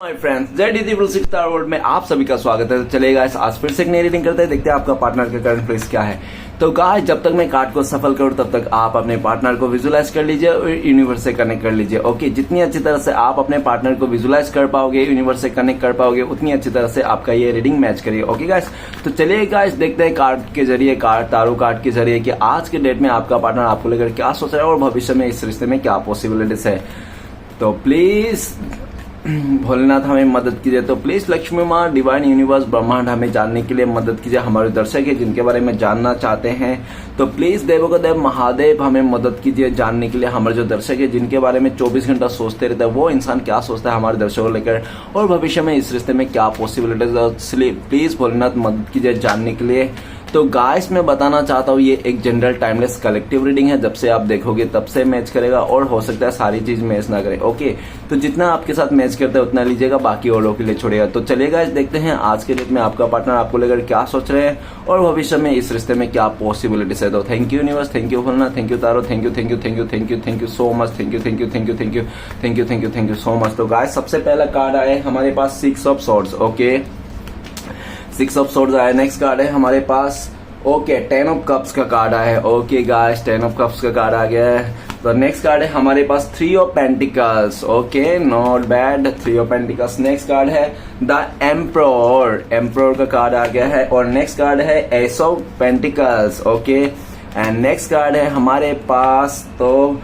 My friends ZD star world में आप सभी का स्वागत है। तो चलेगा आज फिर से एक नई रीडिंग करते हैं, देखते हैं आपका पार्टनर का करंट प्लेस क्या है। तो गाइस जब तक मैं कार्ड को सफल करूं तब तक आप अपने पार्टनर को विजुलाइज कर लीजिए और यूनिवर्स से कनेक्ट कर लीजिए। ओके, जितनी अच्छी तरह से आप अपने पार्टनर को विजुलाइज कर पाओगे, यूनिवर्स से कनेक्ट कर पाओगे, उतनी अच्छी तरह से आपका ये रीडिंग मैच करिए। ओके गाइस, तो चलिए गाइस देखते हैं कार्ड के जरिए, तारो कार्ड के जरिए कि आज के डेट में आपका पार्टनर आपको लेकर क्या सोच रहा है और भविष्य में इस रिश्ते में क्या पॉसिबिलिटीज है। तो प्लीज भोलेनाथ हमें मदद कीजिए। तो प्लीज लक्ष्मी माँ, डिवाइन यूनिवर्स, ब्रह्मांड हमें जानने के लिए मदद कीजिए। हमारे दर्शक है जिनके बारे में जानना चाहते हैं, तो प्लीज देवों का देव महादेव हमें मदद कीजिए जानने के लिए। हमारे जो दर्शक है जिनके बारे में 24 घंटा सोचते रहते हैं, वो इंसान क्या सोचता है हमारे दर्शकों को लेकर और भविष्य में इस रिश्ते में क्या पॉसिबिलिटीज है, इसलिए प्लीज भोलेनाथ मदद कीजिए जानने के लिए। तो गाइस मैं बताना चाहता हूँ, ये एक जनरल टाइमलेस कलेक्टिव रीडिंग है। जब से आप देखोगे तब से मैच करेगा और हो सकता है सारी चीज मैच ना करे। ओके, तो जितना आपके साथ मैच करता है उतना लीजिएगा, बाकी औरों के लिए छोड़िएगा। तो चलिए गाइस देखते हैं आज के डेट में आपका पार्टनर आपको लेकर क्या सोच रहे हैं और भविष्य में इस रिश्ते में क्या पॉसिबिलिटीज है। तो thank you universe, thank you Bholenath, thank you taro, thank you thank you thank you thank you thank you so much, thank you thank you thank you thank you thank you thank you thank you so much. तो guys सबसे पहला card आया हमारे पास 6 of swords. Okay, 6 of swords आया। Next card है हमारे पास okay 10 of cups का card आया है। ओके गाइस 10 ऑफ कप्स का कार्ड आ गया है। तो नेक्स्ट कार्ड है हमारे पास 3 of pentacles. Okay, not bad, 3 of pentacles. Next card है द एम्परर, एम्परर का कार्ड आ गया है। और नेक्स्ट कार्ड है S of pentacles. Okay, and next card है हमारे पास तो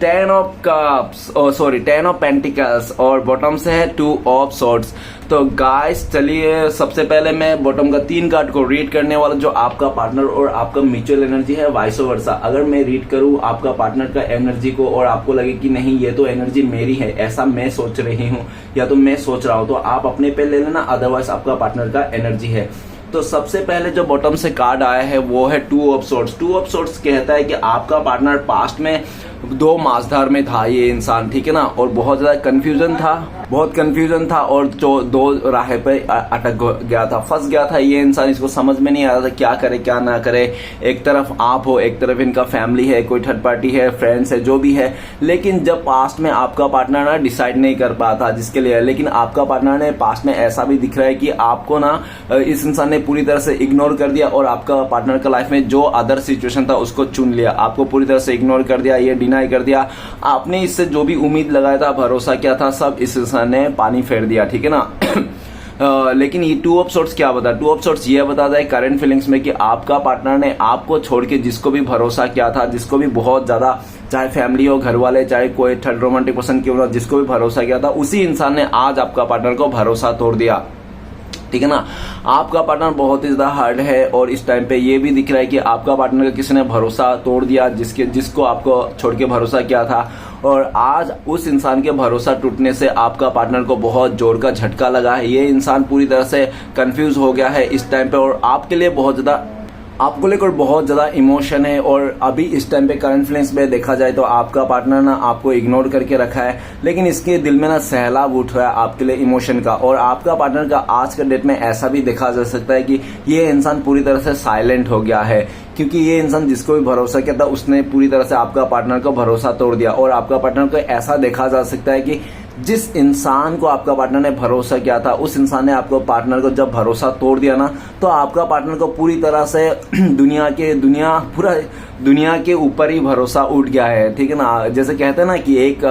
10 of cups, sorry 10 of pentacles और बॉटम से है 2 ऑफ सॉर्ड्स। तो गाइस चलिए सबसे पहले मैं बॉटम का 3 कार्ड को रीड करने वाला, जो आपका पार्टनर और आपका म्यूचुअल एनर्जी है, वाइस वर्सा। अगर मैं रीड करूं आपका पार्टनर का एनर्जी को और आपको लगे कि नहीं ये तो एनर्जी मेरी है, ऐसा मैं सोच रही हूं या तो मैं सोच रहा हूं, तो आप अपने पे ले लेना, अदरवाइज आपका पार्टनर का एनर्जी है। तो सबसे पहले जो बॉटम से कार्ड आया है वो है 2 ऑफ सॉर्ड्स। 2 ऑफ सॉर्ड्स कहता है कि आपका पार्टनर पास्ट में 2 माजधार में था ये इंसान, ठीक है ना, और बहुत ज्यादा कंफ्यूजन था और जो 2 राह पे अटक गया था, फंस गया था ये इंसान। इसको समझ में नहीं आ रहा था क्या करे क्या ना करे। एक तरफ आप हो, एक तरफ इनका फैमिली है, कोई थर्ड पार्टी है, फ्रेंड्स है, जो भी है। लेकिन जब पास्ट में आपका पार्टनर ना डिसाइड नहीं कर पाया था जिसके लिए, लेकिन आपका पार्टनर ने पास्ट में ऐसा भी दिख रहा है कि आपको ना इस इंसान ने पूरी तरह से इग्नोर कर दिया और आपका पार्टनर का लाइफ में जो अदर सिचुएशन था उसको चुन लिया, आपको पूरी तरह से इग्नोर कर दिया, ये डिनाई कर दिया। आपने इससे जो भी उम्मीद लगाया था, भरोसा किया था, सब इस इंसान ने पानी फेर दिया, ठीक है ना। लेकिन ये 2 ऑफ सॉर्ड्स क्या बता, 2 ऑफ सॉर्ड्स ये बताता है करंट फीलिंग्स में कि आपका पार्टनर ने आपको छोड़ के जिसको भी भरोसा किया था, जिसको भी बहुत ज्यादा, चाहे फैमिली हो, घर वाले, चाहे कोई थर्ड रोमांटिक पर्सन क्यों ना, जिसको भी भरोसा किया था, उसी इंसान ने आज आपका पार्टनर को भरोसा तोड़ दिया, ठीक है ना। आपका पार्टनर बहुत ही ज्यादा हार्ड है और इस टाइम पे ये भी दिख रहा है कि आपका पार्टनर का किसी ने भरोसा तोड़ दिया, जिसको आपको छोड़ के भरोसा किया था, और आज उस इंसान के भरोसा टूटने से आपका पार्टनर को बहुत जोर का झटका लगा है। ये इंसान पूरी तरह से कंफ्यूज हो गया है इस टाइम पे और आपके लिए बहुत ज्यादा, आपको लेकर बहुत ज्यादा इमोशन है। और अभी इस टाइम पे करंट फीलिंग्स में देखा जाए तो आपका पार्टनर ना आपको इग्नोर करके रखा है, लेकिन इसके दिल में ना सैलाब उठ रहा है आपके लिए इमोशन का। और आपका पार्टनर का आज के डेट में ऐसा भी देखा जा सकता है कि ये इंसान पूरी तरह से साइलेंट हो गया है, क्योंकि ये इंसान जिसको भी भरोसा किया था उसने पूरी तरह से आपका पार्टनर को भरोसा तोड़ दिया। और आपका पार्टनर को ऐसा देखा जा सकता है कि जिस इंसान को आपका पार्टनर ने भरोसा किया था, उस इंसान ने आपको पार्टनर को जब भरोसा तोड़ दिया ना, तो आपका पार्टनर को पूरी तरह से पूरा दुनिया के ऊपर ही भरोसा उठ गया है, ठीक है ना। जैसे कहते हैं ना कि एक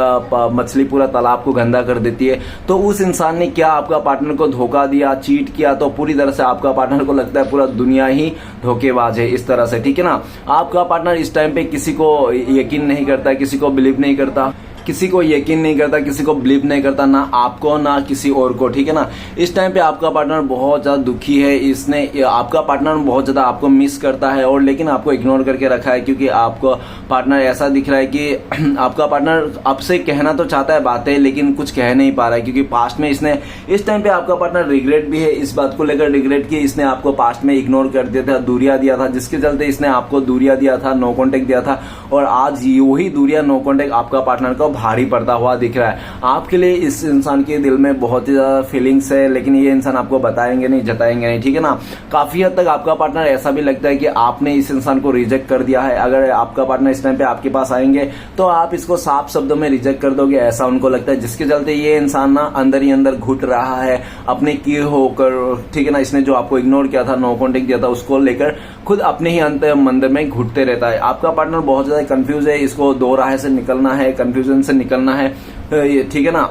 मछली पूरा तालाब को गंदा कर देती है, तो उस इंसान ने क्या आपका पार्टनर को धोखा दिया, चीट किया, तो पूरी तरह से आपका पार्टनर को लगता है पूरा दुनिया ही धोखेबाज है इस तरह से, ठीक है ना। आपका पार्टनर इस टाइम पे किसी को यकीन नहीं करता, किसी को बिलीव नहीं करता, किसी को यकीन नहीं करता, किसी को बिलीव नहीं करता, ना आपको ना किसी और को, ठीक है ना। इस टाइम पे आपका पार्टनर बहुत ज्यादा दुखी है, इसने आपका पार्टनर बहुत ज्यादा आपको मिस करता है और लेकिन आपको इग्नोर करके रखा है, क्योंकि आपको पार्टनर ऐसा दिख रहा है कि आपका पार्टनर आपसे कहना तो चाहता है बातें, लेकिन कुछ कह नहीं पा रहा है, क्योंकि पास्ट में इसने, इस टाइम पे आपका पार्टनर रिग्रेट भी है, इस बात को लेकर रिग्रेट की इसने आपको पास्ट में इग्नोर कर दिया था, दूरिया दिया था, जिसके चलते इसने आपको दूरिया दिया था, नो कॉन्टेक्ट दिया था, और आज वही दूरिया नो कॉन्टेक्ट आपका पार्टनर को भारी पड़ता हुआ दिख रहा है। आपके लिए इस इंसान के दिल में बहुत ही ज्यादा फीलिंग्स है, लेकिन ये इंसान आपको बताएंगे नहीं, जताएंगे नहीं, ठीक है ना। काफी हद तक आपका पार्टनर ऐसा भी लगता है कि आपने इस इंसान को रिजेक्ट कर दिया है। अगर आपका पार्टनर इस टाइम पे आपके पास आएंगे तो आप इसको साफ शब्दों में रिजेक्ट कर दोगे, ऐसा उनको लगता है, जिसके चलते ये इंसान ना अंदर ही अंदर घुट रहा है अपने किए होकर, ठीक है ना। इसने जो आपको इग्नोर किया था, नो कॉन्टेक्ट दिया था, उसको लेकर खुद अपने ही मंदिर में घुटते रहता है। आपका पार्टनर बहुत ज्यादा कंफ्यूज है, इसको दो राह से निकलना है, कंफ्यूजन से निकलना है, ठीक है ना।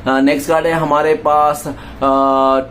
नेक्स्ट कार्ड है हमारे पास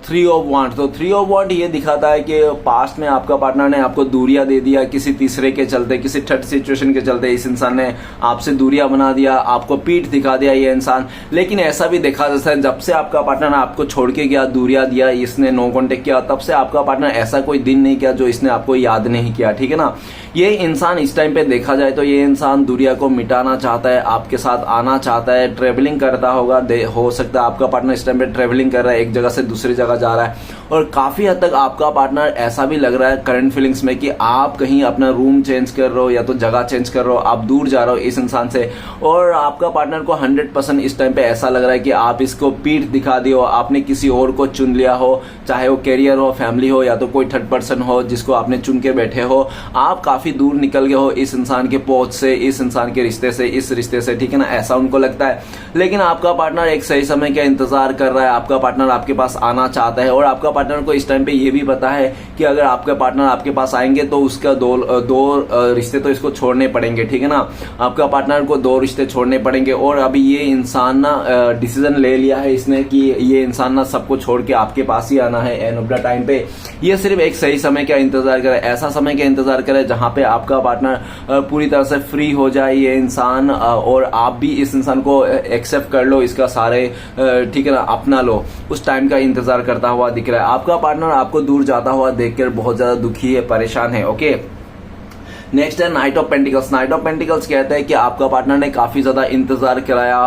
3 ऑफ वांड्स। तो 3 ऑफ वांड ये दिखाता है कि पास्ट में आपका पार्टनर ने आपको दूरियां दे दिया, किसी तीसरे के चलते, किसी थर्ड सिचुएशन के चलते इस इंसान ने आपसे दूरियां बना दिया, आपको पीठ दिखा दिया ये इंसान। लेकिन ऐसा भी देखा जा सकता है जब से आपका पार्टनर आपको छोड़ के गया, दूरियां दिया, इसने नो कॉन्टेक्ट किया, तब से आपका पार्टनर ऐसा कोई दिन नहीं किया जो इसने आपको याद नहीं किया, ठीक है ना। ये इंसान इस टाइम पे देखा जाए तो ये इंसान दूरिया को मिटाना चाहता है, आपके साथ आना चाहता है, ट्रेवलिंग करता होगा, हो सकता है आपका पार्टनर इस टाइम पे ट्रेवलिंग कर रहा है, एक जगह से दूसरी जगह जा रहा है। और काफी हद तक आपका पार्टनर ऐसा भी लग रहा है करंट फीलिंग्स में कि आप कहीं अपना रूम चेंज कर रहे हो या तो जगह चेंज कर रहे हो, आप दूर जा रहे हो इस इंसान से। और आपका पार्टनर को 100% इस टाइम पे ऐसा लग रहा है कि आप इसको पीठ दिखा दी हो, आपने किसी और को चुन लिया हो, चाहे वो कैरियर हो, फैमिली हो, या तो कोई थर्ड पर्सन हो जिसको आपने चुन के बैठे हो। आप काफी दूर निकल गए हो इस इंसान के पहुंच से, इस इंसान के रिश्ते से, इस रिश्ते से, ठीक है ना, ऐसा उनको लगता है। लेकिन आपका पार्टनर एक सही समय का इंतजार कर रहा है, आपका पार्टनर आपके पास आना चाहता है। और आपका पार्टनर को इस टाइम पे ये भी पता है कि अगर आपका पार्टनर आपके पास आएंगे तो उसका दो रिश्ते तो इसको छोड़ने पड़ेंगे, ठीक है ना। आपका पार्टनर को 2 रिश्ते छोड़ने पड़ेंगे। और अभी ये इंसान ना डिसीजन ले लिया है इसने कि ये इंसान ना सबको छोड़ के आपके पास ही आना है एंड ऑफ द टाइम पे। ये सिर्फ एक सही समय का इंतजार करे, ऐसा समय का इंतजार करे जहां पे आपका पार्टनर पूरी तरह से फ्री हो जाए ये इंसान, और आप भी इस इंसान को एक्सेप्ट कर लो, इसका सारे, ठीक है ना, अपना लो। उस टाइम का इंतजार करता हुआ दिख रहा है। आपका पार्टनर आपको दूर जाता हुआ देखकर बहुत ज्यादा दुखी है, परेशान है, ओके। नेक्स्ट है night of pentacles. Night of pentacles कहते हैं कि आपका पार्टनर ने काफी ज्यादा इंतजार कराया।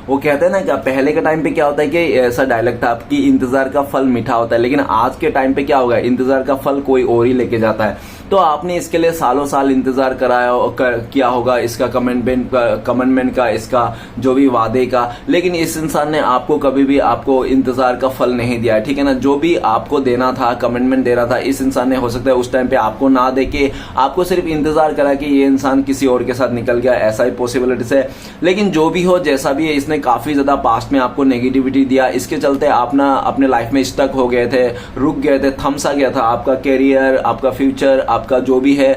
वो कहते हैं ना कि पहले के टाइम पे क्या होता है कि ऐसा डायलॉग था कि इंतजार का फल मीठा होता है, लेकिन आज के टाइम पे क्या होगा, इंतजार का फल कोई और ही लेके जाता है। तो आपने इसके लिए सालों साल इंतजार किया होगा, इसका कमिटमेंट का, इसका जो भी वादे का, लेकिन इस इंसान ने आपको कभी भी आपको इंतजार का फल नहीं दिया है, ठीक है ना। जो भी आपको देना था, कमिटमेंट देना था, इस इंसान ने हो सकता है उस टाइम पे आपको ना दे के आपको सिर्फ इंतजार करा कि ये इंसान किसी और के साथ निकल गया, ऐसा ही पॉसिबिलिटीज है। लेकिन जो भी हो, जैसा भी है, इसने काफी ज्यादा पास्ट में आपको नेगेटिविटी दिया, इसके चलते आप ना अपने लाइफ में स्टक हो गए थे, रुक गए थे, थमसा गया था आपका कैरियर, आपका फ्यूचर, आपका जो भी है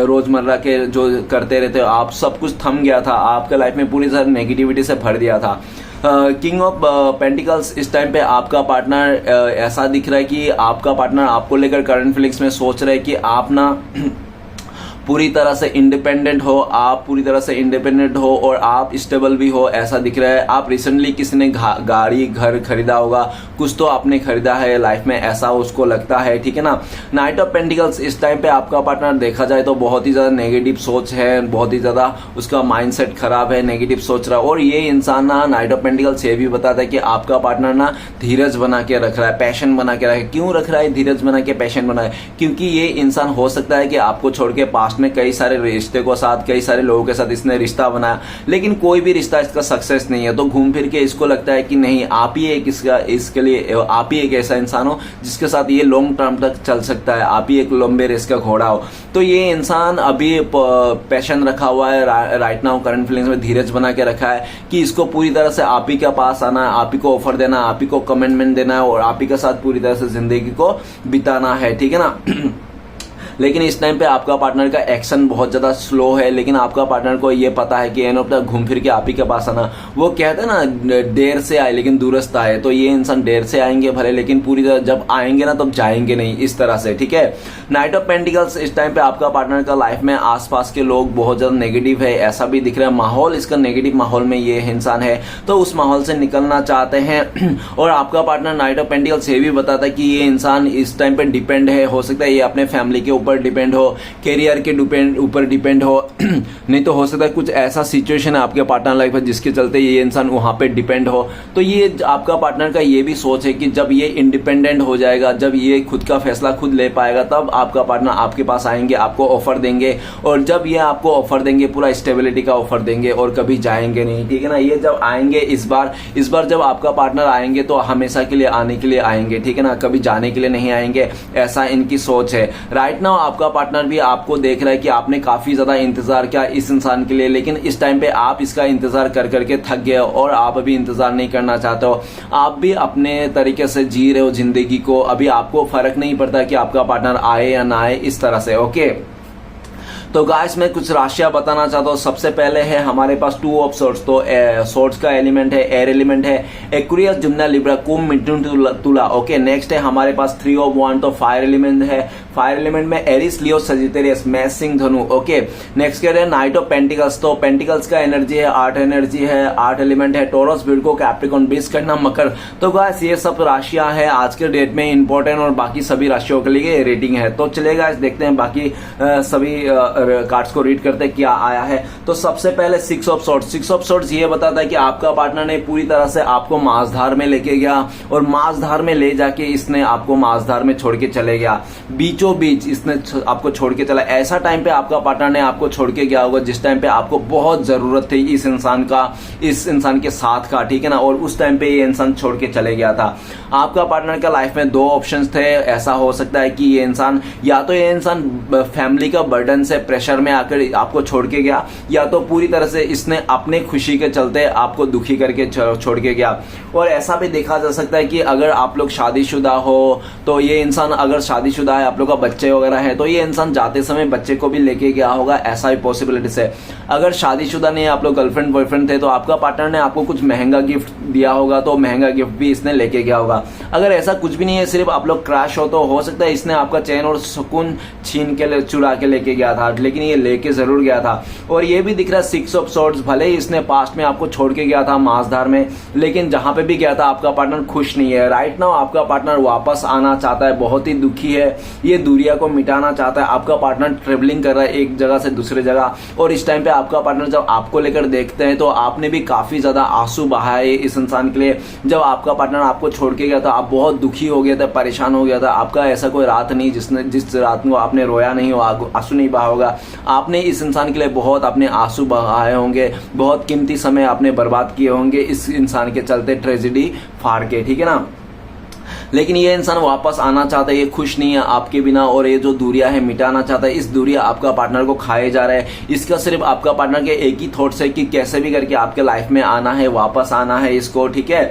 रोजमर्रा के जो करते रहते हो आप, सब कुछ थम गया था, आपके लाइफ में पूरी तरह नेगेटिविटी से भर दिया था। किंग ऑफ पेंटिकल्स इस टाइम पे आपका पार्टनर ऐसा दिख रहा है कि आपका पार्टनर आपको लेकर करंट फीलिंग्स में सोच रहे हैं कि आप ना पूरी तरह से इंडिपेंडेंट हो, आप पूरी तरह से इंडिपेंडेंट हो और आप स्टेबल भी हो, ऐसा दिख रहा है। आप रिसेंटली किसी ने गाड़ी, घर खरीदा होगा, कुछ तो आपने खरीदा है लाइफ में, ऐसा उसको लगता है, ठीक है ना। नाइट ऑफ पेंटिकल्स इस टाइम पे आपका पार्टनर देखा जाए तो बहुत ही ज्यादा नेगेटिव सोच है, बहुत ही ज्यादा उसका माइंडसेट खराब है, नेगेटिव सोच रहा है। और ये इंसान ना, नाइट ऑफ पेंटिकल्स ये भी बताता है कि आपका पार्टनर ना धीरज बना के रख रहा है, पैशन बना के रखा है। क्यों रख रहा है धीरज बना के, पैशन बना है? क्योंकि ये इंसान हो सकता है कि आपको छोड़ के पास्ट में कई सारे रिश्ते को साथ, कई सारे लोगों के साथ इसने रिश्ता बनाया, लेकिन कोई भी रिश्ता इसका सक्सेस नहीं है। तो घूम फिर के इसको लगता है कि नहीं, आप ही एक इसके लिए आप ही एक ऐसा इंसान हो जिसके साथ ये लॉन्ग टर्म तक चल सकता है, आप ही एक लंबे रेस का घोड़ा हो। तो ये इंसान अभी पैशन रखा हुआ है, राइट नाउ करंट फीलिंग्स में धीरज बना के रखा है कि इसको पूरी तरह से आप ही के पास आना है, आप ही को ऑफर देना है, आप ही को कमिटमेंट देना है और आप ही के साथ पूरी तरह से जिंदगी को बिताना है, ठीक है ना। लेकिन इस टाइम पे आपका पार्टनर का एक्शन बहुत ज्यादा स्लो है, लेकिन आपका पार्टनर को ये पता है कि एंड ऑफ द घूम फिर के आप ही के पास आना। वो कहते हैं ना, देर से आए लेकिन दूरस्थ आए। तो ये इंसान देर से आएंगे भले, लेकिन पूरी तरह जब आएंगे ना तब जाएंगे नहीं, इस तरह से, ठीक है। नाइट ऑफ पेंटिकल्स इस टाइम पे आपका पार्टनर का लाइफ में आसपास के लोग बहुत ज्यादा नेगेटिव है, ऐसा भी दिख रहा है। माहौल इसका नेगेटिव माहौल में ये इंसान है, तो उस माहौल से निकलना चाहते हैं। और आपका पार्टनर नाइट ऑफ पेंटिकल्स ये भी बताता है कि ये इंसान इस टाइम पे डिपेंड है, हो सकता है ये अपने फैमिली के ऊपर ऊपर डिपेंड हो, करियर के ऊपर डिपेंड हो नहीं तो हो सकता है कुछ ऐसा सिचुएशन है आपके पार्टनर लाइफ में जिसके चलते ये इंसान वहां पे डिपेंड हो। तो ये आपका पार्टनर का ये भी सोच है कि जब ये इंडिपेंडेंट हो जाएगा, जब ये खुद का फैसला खुद ले पाएगा, तब आपका पार्टनर आपके पास आएंगे, आपको ऑफर देंगे, और जब ये आपको ऑफर देंगे पूरा स्टेबिलिटी का ऑफर देंगे और कभी जाएंगे नहीं, ठीक है ना। ये जब आएंगे इस बार जब आपका पार्टनर आएंगे तो हमेशा के लिए आने के लिए आएंगे, ठीक है ना, कभी जाने के लिए नहीं आएंगे, ऐसा इनकी सोच है। राइट नाउ आपका पार्टनर भी आपको देख रहा है कि आपने काफी ज्यादा इंतजार किया इस इंसान के लिए, लेकिन इस टाइम पे आप इसका इंतजार कर करके थक गए और आप अभी इंतजार नहीं करना चाहते हो, आप भी अपने तरीके से जी रहे हो जिंदगी को, अभी आपको फर्क नहीं पड़ता कि आपका पार्टनर आए या ना आए, इस तरह से। ओके, तो गाइस मैं कुछ राशियां बताना चाहता हूँ। सबसे पहले है हमारे पास 2 ऑफ सोर्ट्स, तो सोर्ट्स का एलिमेंट है, एयर एलिमेंट है, एक्वेरियस, जिम्ना, लिब्रा, कुंभ, मिथुन, तुला। ओके, नेक्स्ट है हमारे पास 3 ऑफ वांड, तो फायर एलिमेंट है, फायर एलिमेंट में एरिस, लियो, सजिटेरियस, मेष, सिंह, धनु। ओके, नेक्स्ट क्या है नाइट ऑफ पेंटिकल्स, तो पेंटिकल्स का एनर्जी है, आर्ट एनर्जी है, आर्ट एलिमेंट है, टोरस, विर्गो, कैप्रिकॉर्न, बीस, कन्या, मकर। तो गाइस ये सब राशियां हैं आज के डेट में इंपॉर्टेंट, और बाकी सभी राशियों के लिए रेटिंग है। तो चलिए गाइस देखते हैं बाकी सभी कार्ड्स को रीड करते क्या आया है। तो सबसे पहले 6 ऑफ सोर्ट्स, 6 ऑफ सोर्ट्स ये बताता है कि आपका पार्टनर ने पूरी तरह से आपको मांसधार में लेके गया, और मांसधार में ले जाके इसने आपको मांसधार में छोड़ के चले गया, बीचों बीच इसने आपको छोड़ के चला। ऐसा टाइम पे आपका पार्टनर ने आपको छोड़ के गया होगा जिस टाइम पे आपको बहुत जरूरत थी इस इंसान के साथ का, ठीक है ना, और उस टाइम पे ये इंसान छोड़ के चले गया था। आपका पार्टनर का लाइफ में 2 ऑप्शंस थे। ऐसा हो सकता है कि ये इंसान या तो ये इंसान फैमिली का बर्डन से प्रेशर में आकर आपको छोड़ के गया, या तो पूरी तरह से इसने अपने खुशी के चलते आपको दुखी करके छोड़ के गया। और ऐसा भी देखा जा सकता है कि अगर आप लोग शादीशुदा हो तो ये इंसान, अगर शादीशुदा है, आप लोग का बच्चे वगैरह है, तो ये इंसान जाते समय बच्चे को भी लेके गया होगा, ऐसा ही पॉसिबिलिटीज है। अगर शादीशुदा नहीं, आप लोग गर्लफ्रेंड बॉयफ्रेंड थे, तो आपका पार्टनर ने आपको कुछ महंगा गिफ्ट दिया होगा, तो महंगा गिफ्ट भी इसने लेके गया होगा। अगर ऐसा कुछ भी नहीं है, सिर्फ आप लोग क्रैश हो, तो हो सकता है इसने आपका चैन और सुकून छीन के चुरा के लेके गया था, लेकिन ये लेके जरूर गया था। और ये भी दिख रहा है 6 ऑफ सोर्ट्स, भले ही इसने पास्ट में आपको छोड़ के गया था मांसधार में, लेकिन जहां पे भी गया था आपका पार्टनर खुश नहीं है। राइट नाउ आपका पार्टनर वापस आना चाहता है, बहुत ही दुखी है, ये दूरिया को मिटाना चाहता है। आपका पार्टनर ट्रेवलिंग कर रहा है एक जगह से दूसरे जगह, और इस टाइम पे आपका पार्टनर जब आपको लेकर देखते हैं तो आपने भी काफी ज्यादा आंसू बहाए इस इंसान के लिए। जब आपका पार्टनर आपको छोड़ के गया था आप बहुत दुखी हो गया था, परेशान हो गया था। आपका ऐसा कोई रात नहीं जिस रात को आपने रोया नहीं हो, आंसू नहीं बहा होगा। आपने इस इंसान के लिए बहुत अपने आंसू बहाए होंगे, बहुत कीमती समय आपने बर्बाद किए होंगे इस इंसान के चलते, ट्रेजेडी फाड़ के, ठीक है ना। लेकिन ये इंसान वापस आना चाहता है, ये खुश नहीं है आपके बिना, और ये जो दूरियां है मिटाना चाहता है। इस दूरियां आपका पार्टनर को खाए जा रहा है। इसका सिर्फ आपका पार्टनर के एक ही थॉट्स है कि कैसे भी करके आपके लाइफ में आना है, वापस आना है इसको, ठीक है।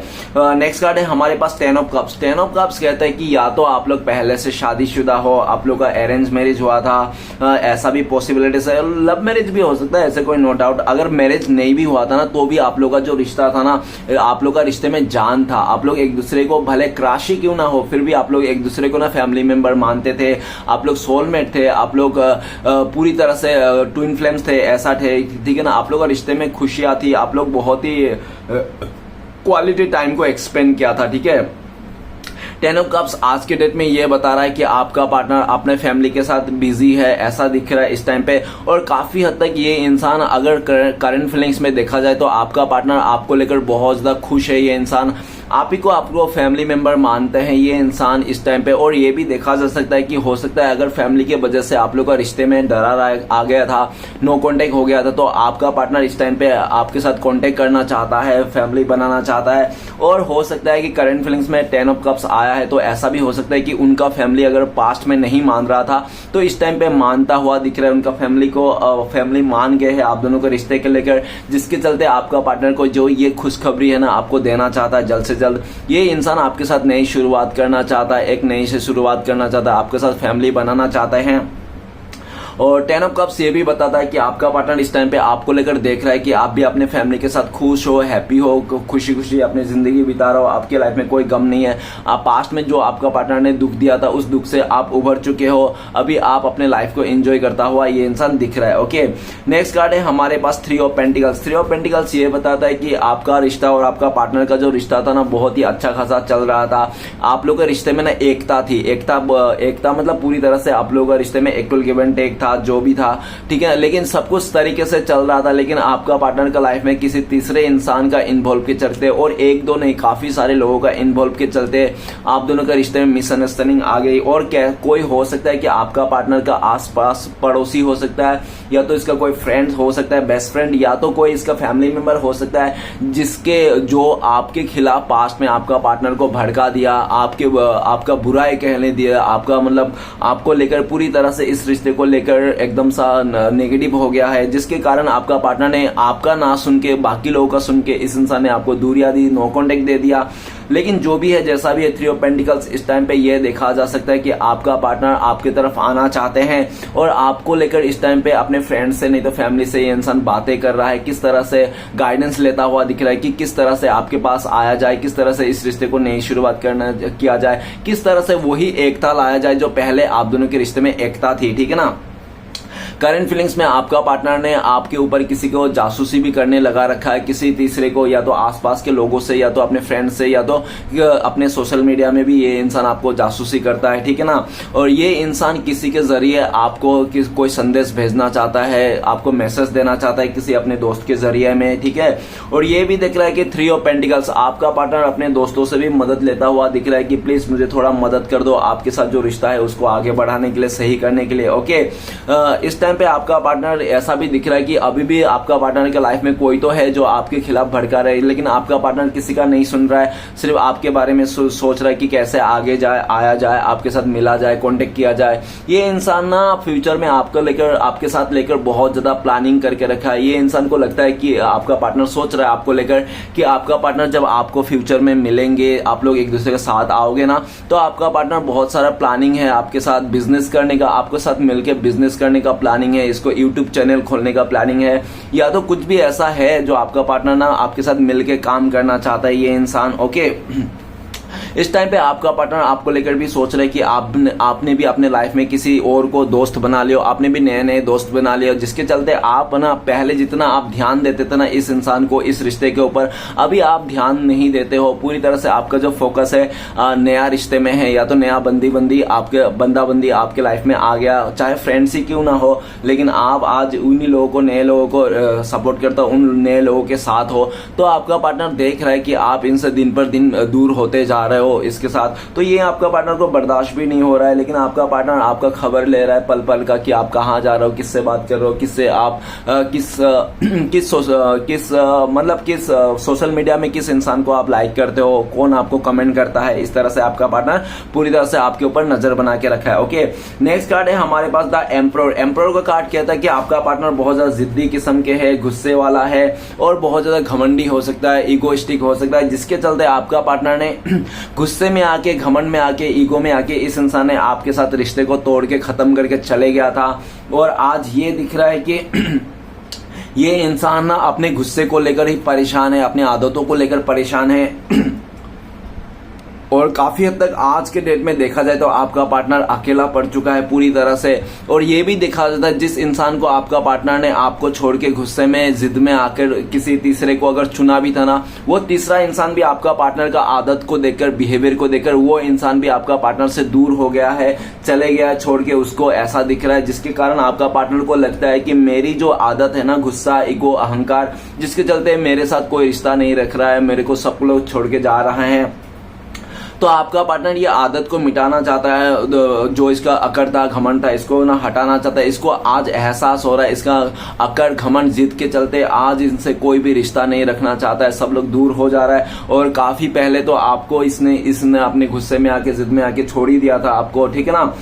नेक्स्ट कार्ड है हमारे पास 10 ऑफ कप्स। 10 ऑफ कप्स कहता है कि या तो आप लोग पहले से शादीशुदा हो, आप लोग का अरेंज मैरिज हुआ था, ऐसा भी पॉसिबिलिटीज है, लव मैरिज भी हो सकता है, ऐसे कोई नो डाउट। अगर मैरिज नहीं भी हुआ था ना, तो भी आप लोग का जो रिश्ता था ना, आप लोग का रिश्ते में जान था। आप लोग एक दूसरे को भले क्रश क्यों ना हो, फिर भी आप लोग एक दूसरे को ना फैमिली मेंबर मानते थे, आप लोग सोलमेट थे, आप लोग पूरी तरह से ट्विन फ्लेम्स थे, ऐसा थे, ठीक है ना। आप लोग का रिश्ते में खुशियां थी, आप लोग बहुत ही क्वालिटी टाइम को एक्सपेंड किया था, ठीक है। 10 ऑफ कप्स आज के डेट में ये बता रहा है कि आपका पार्टनर अपने फैमिली के साथ बिजी है, ऐसा दिख रहा है इस टाइम पे। और काफी हद तक ये इंसान, अगर करंट फीलिंग्स में देखा जाए तो आपका पार्टनर आपको लेकर बहुत ज्यादा खुश है। ये इंसान आप ही को आपको फैमिली मेंबर मानते हैं ये इंसान इस टाइम पे। और ये भी देखा जा सकता है कि हो सकता है अगर फैमिली की वजह से आप लोग का रिश्ते में दरार आ गया था, नो कांटेक्ट हो गया था, तो आपका पार्टनर इस टाइम पे आपके साथ कांटेक्ट करना चाहता है, फैमिली बनाना चाहता है। और हो सकता है कि करंट फीलिंग्स में 10 ऑफ कप्स आया है, तो ऐसा भी हो सकता है कि उनका फैमिली अगर पास्ट में नहीं मान रहा था तो इस टाइम पे मानता हुआ दिख रहा है। उनका फैमिली को फैमिली मान गए हैं आप दोनों के रिश्ते के लेकर, जिसके चलते आपका पार्टनर को जो ये खुशखबरी है ना आपको देना चाहता है जल्द से जल्द। ये इंसान आपके साथ नई शुरुआत करना चाहता है, एक नई से शुरुआत करना चाहता है, आपके साथ फैमिली बनाना चाहते हैं। और 10 ऑफ कप्स ये भी बताता है कि आपका पार्टनर इस टाइम पे आपको लेकर देख रहा है कि आप भी अपने फैमिली के साथ खुश हो, हैप्पी हो, खुशी खुशी अपनी जिंदगी बिता रहे हो, आपके लाइफ में कोई गम नहीं है। आप पास्ट में जो आपका पार्टनर ने दुख दिया था उस दुख से आप उभर चुके हो, अभी आप अपने लाइफ को एंजॉय करता हुआ ये इंसान दिख रहा है। ओके, नेक्स्ट कार्ड है हमारे पास 3 ऑफ पेंटिकल्स। 3 ऑफ पेंटिकल्स ये बताता है कि आपका रिश्ता और आपका पार्टनर का जो रिश्ता था ना बहुत ही अच्छा खासा चल रहा था। आप लोगों के रिश्ते में ना एकता थी, एकता मतलब पूरी तरह से आप लोगों का रिश्ते में इक्वल गिव एंड टेक था, जो भी था, ठीक है, लेकिन सब कुछ तरीके से चल रहा था। लेकिन आपका पार्टनर का लाइफ में किसी तीसरे इंसान का इन्वॉल्व के चलते, और एक दो नहीं काफी सारे लोगों का इन्वॉल्व के चलते आप दोनों का रिश्ते में मिसअंडरस्टैंडिंग आ गई। और क्या कोई हो सकता है कि आपका पार्टनर का आसपास पड़ोसी हो सकता है, या तो इसका कोई फ्रेंड हो सकता है, बेस्ट फ्रेंड, या तो कोई इसका फैमिली मेंबर हो सकता है जिसके जो आपके खिलाफ पास्ट में आपका पार्टनर को भड़का दिया, आपका बुराई कहने दिया, आपका मतलब आपको लेकर पूरी तरह से इस रिश्ते को लेकर एकदम सा नेगेटिव हो गया है, जिसके कारण आपका पार्टनर ने आपका ना सुन के बाकी लोगों का सुन के इस इंसान ने आपको दूरियां दी, नो कॉन्टेक्ट दे दिया। लेकिन जो भी है जैसा भी है 3 ऑफ पेंटिकल्स इस टाइम पे ये देखा जा सकता है कि आपका पार्टनर आपके तरफ आना चाहते हैं, और आपको लेकर इस टाइम पे अपने फ्रेंड से नहीं तो फैमिली से ये इंसान बातें कर रहा है, किस तरह से गाइडेंस लेता हुआ दिख रहा है कि किस तरह से आपके पास आया जाए, किस तरह से इस रिश्ते को नई शुरुआत किया जाए, किस तरह से वही एकता लाया जाए जो पहले आप दोनों के रिश्ते में एकता थी, ठीक है ना। करंट फीलिंग्स में आपका पार्टनर ने आपके ऊपर किसी को जासूसी भी करने लगा रखा है, किसी तीसरे को, या तो आसपास के लोगों से, या तो अपने फ्रेंड से, या तो अपने सोशल मीडिया में भी ये इंसान आपको जासूसी करता है, ठीक है ना। और ये इंसान किसी के जरिए आपको कोई संदेश भेजना चाहता है, आपको मैसेज देना चाहता है किसी अपने दोस्त के जरिए में, ठीक है। और ये भी दिख रहा है कि 3 ऑफ पेंटिकल्स आपका पार्टनर अपने दोस्तों से भी मदद लेता हुआ दिख रहा है कि प्लीज मुझे थोड़ा मदद कर दो, आपके साथ जो रिश्ता है उसको आगे बढ़ाने के लिए, सही करने के लिए। ओके, इस टाइम पे आपका पार्टनर ऐसा भी दिख रहा है कि अभी भी आपका पार्टनर के लाइफ में कोई तो है जो आपके खिलाफ भड़का रहा है, लेकिन आपका पार्टनर किसी का नहीं सुन रहा है, सिर्फ आपके बारे में सोच रहा है कि कैसे आगे जाए, आया जाए, आपके साथ मिला जाए, कांटेक्ट किया जाए। ये इंसान ना फ्यूचर में आपके साथ लेकर बहुत ज्यादा प्लानिंग करके रखा है। ये इंसान को लगता है कि आपका पार्टनर सोच रहा है आपको लेकर कि आपका पार्टनर जब आपको फ्यूचर में मिलेंगे, आप लोग एक दूसरे के साथ आओगे ना, तो आपका पार्टनर बहुत सारा प्लानिंग है आपके साथ बिजनेस करने का, आपके साथ मिलकर बिजनेस करने का प्लानिंग है, इसको यूट्यूब चैनल खोलने का प्लानिंग है, या तो कुछ भी ऐसा है जो आपका पार्टनर ना आपके साथ मिलके काम करना चाहता है ये इंसान। ओके, इस टाइम पे आपका पार्टनर आपको लेकर भी सोच रहा है कि आपने भी अपने लाइफ में किसी और को दोस्त बना लियो, आपने भी नए नए दोस्त बना लियो, जिसके चलते आप ना पहले जितना आप ध्यान देते थे ना इस इंसान को, इस रिश्ते के ऊपर, अभी आप ध्यान नहीं देते हो। पूरी तरह से आपका जो फोकस है नया रिश्ते में है, या तो नया बंदी आपके लाइफ में आ गया, चाहे फ्रेंड्स ही क्यों ना हो, लेकिन आप आज उन्हीं लोगों को, नए लोगों को सपोर्ट करता हो, उन नए लोगों के साथ हो, तो आपका पार्टनर देख रहा है कि आप इनसे दिन पर दिन दूर होते जा रहे हो इसके साथ, तो ये आपका पार्टनर को बर्दाश्त भी नहीं हो रहा है। लेकिन आपका पार्टनर आपका खबर ले रहा है पल पल का कि आप कहाँ जा रहे हो, किससे बात कर रहे हो, किससे आप किस सोशल मीडिया में किस इंसान को आप लाइक करते हो, कौन आपको कमेंट करता है, इस तरह से आपका पार्टनर पूरी तरह से आपके ऊपर नजर बना के रखा है। ओके, नेक्स्ट कार्ड है हमारे पास द एम्परर। एम्परर का कार्ड कहता है कि आपका पार्टनर बहुत ज्यादा जिद्दी किस्म के है, गुस्से वाला है, और बहुत ज्यादा घमंडी हो सकता है, इगोइस्टिक हो सकता है, जिसके चलते आपका पार्टनर ने गुस्से में आके, घमंड में आके, ईगो में आके इस इंसान ने आपके साथ रिश्ते को तोड़ के खत्म करके चले गया था। और आज ये दिख रहा है कि ये इंसान ना अपने गुस्से को लेकर ही परेशान है, अपनी आदतों को लेकर परेशान है। और काफी हद तक आज के डेट में देखा जाए तो आपका पार्टनर अकेला पड़ चुका है पूरी तरह से। और ये भी देखा जाता है जिस इंसान को आपका पार्टनर ने आपको छोड़ के गुस्से में, जिद में आकर किसी तीसरे को अगर चुना भी था ना, वो तीसरा इंसान भी आपका पार्टनर का आदत को देखकर, बिहेवियर को देखकर, वो इंसान भी आपका पार्टनर से दूर हो गया है, चले गया छोड़ के उसको, ऐसा दिख रहा है। जिसके कारण आपका पार्टनर को लगता है कि मेरी जो आदत है ना, गुस्सा, ईगो, अहंकार, जिसके चलते मेरे साथ कोई रिश्ता नहीं रख रहा है, मेरे को सब लोग छोड़ के जा रहे हैं, तो आपका पार्टनर ये आदत को मिटाना चाहता है, जो इसका अकड़ था, घमंड था, इसको ना हटाना चाहता है। इसको आज एहसास हो रहा है, इसका अकड़, घमंड, जिद के चलते आज इनसे कोई भी रिश्ता नहीं रखना चाहता है, सब लोग दूर हो जा रहा है। और काफी पहले तो आपको इसने अपने गुस्से में आके, जिद में आके छोड़ ही दिया था आपको, ठीक है ना।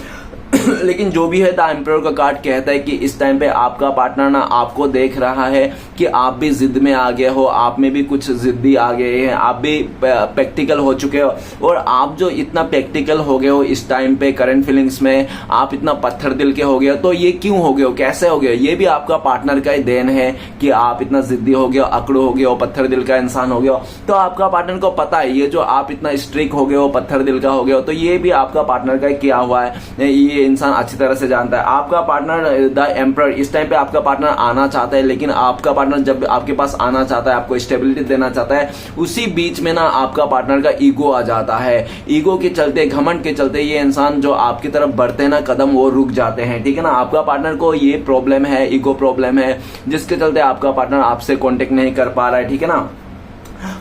लेकिन जो भी है द एम्परर का कार्ड कहता है कि इस टाइम पे आपका पार्टनर ना आपको देख रहा है कि आप भी जिद में आ गए हो, आप में भी कुछ जिद्दी आ गए हैं, आप भी प्रैक्टिकल हो चुके हो। और आप जो इतना प्रैक्टिकल हो गए हो इस टाइम पे करंट फीलिंग्स में, आप इतना पत्थर दिल के हो गए हो, तो ये क्यों हो गए हो, कैसे हो गए? ये भी आपका पार्टनर का ही देन है कि आप इतना जिद्दी हो गए हो, अकड़ू हो गए हो, पत्थर दिल का इंसान हो गए हो। तो आपका पार्टनर को पता है ये जो आप इतना स्ट्रिक हो गए हो, पत्थर दिल का हो गए हो, तो ये भी आपका पार्टनर का किया हुआ है, ये इंसान अच्छी तरह से जानता है। आपका पार्टनर द एम्परर, इस टाइम पे आपका पार्टनर आना चाहता है, लेकिन आपका पार्टनर जब आपके पास आना चाहता है, आपको स्टेबिलिटी देना चाहता है, उसी बीच में ना आपका पार्टनर का ईगो आ जाता है। ईगो के चलते, घमंड के चलते ये इंसान जो आपकी तरफ बढ़ते हैं ना कदम, वो रुक जाते हैं, ठीक है ना। आपका पार्टनर को ये प्रॉब्लम है, ईगो प्रॉब्लम है, जिसके चलते आपका पार्टनर आपसे कॉन्टेक्ट नहीं कर पा रहा है, ठीक है ना।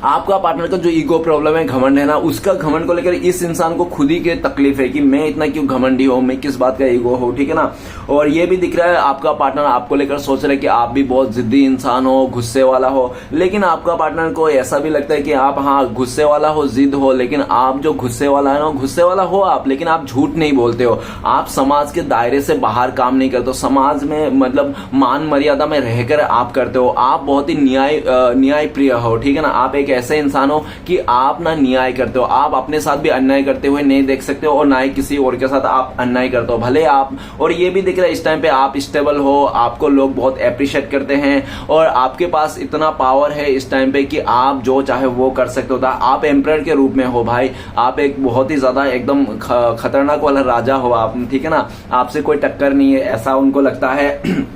आपका पार्टनर का जो ईगो प्रॉब्लम है, घमंड है ना, उसका घमंड को लेकर इस इंसान को खुद ही के तकलीफ है कि मैं इतना क्यों घमंडी हूं, मैं किस बात का ईगो हो, ठीक है ना। और ये भी दिख रहा है आपका पार्टनर आपको लेकर सोच रहा है कि आप भी बहुत जिद्दी इंसान हो, गुस्से वाला हो, लेकिन आपका पार्टनर को ऐसा भी लगता है कि आप हाँ गुस्से वाला हो, जिद हो, लेकिन आप जो गुस्से वाला है ना, गुस्से वाला हो आप, लेकिन आप झूठ नहीं बोलते हो, आप समाज के दायरे से बाहर काम नहीं करते हो, समाज में मतलब मान मर्यादा में रहकर आप करते हो, आप बहुत ही न्याय प्रिय हो, ठीक है ना। आप एक ऐसे इंसान हो कि आप ना न्याय करते हो, आप अपने साथ भी अन्याय करते हुए नहीं देख सकते हो और ना ही किसी और के साथ आप अन्याय करते हो, भले आप। और ये भी दिख रहा है इस टाइम पे आप स्टेबल हो, आपको लोग बहुत अप्रिशिएट करते हैं और आपके पास इतना पावर है इस टाइम पे कि आप जो चाहे वो कर सकते हो। आप एम्परर के रूप में हो भाई, आप एक बहुत ही ज्यादा एकदम खतरनाक वाला राजा हो आप, ठीक है ना। आपसे कोई टक्कर नहीं है, ऐसा उनको लगता है।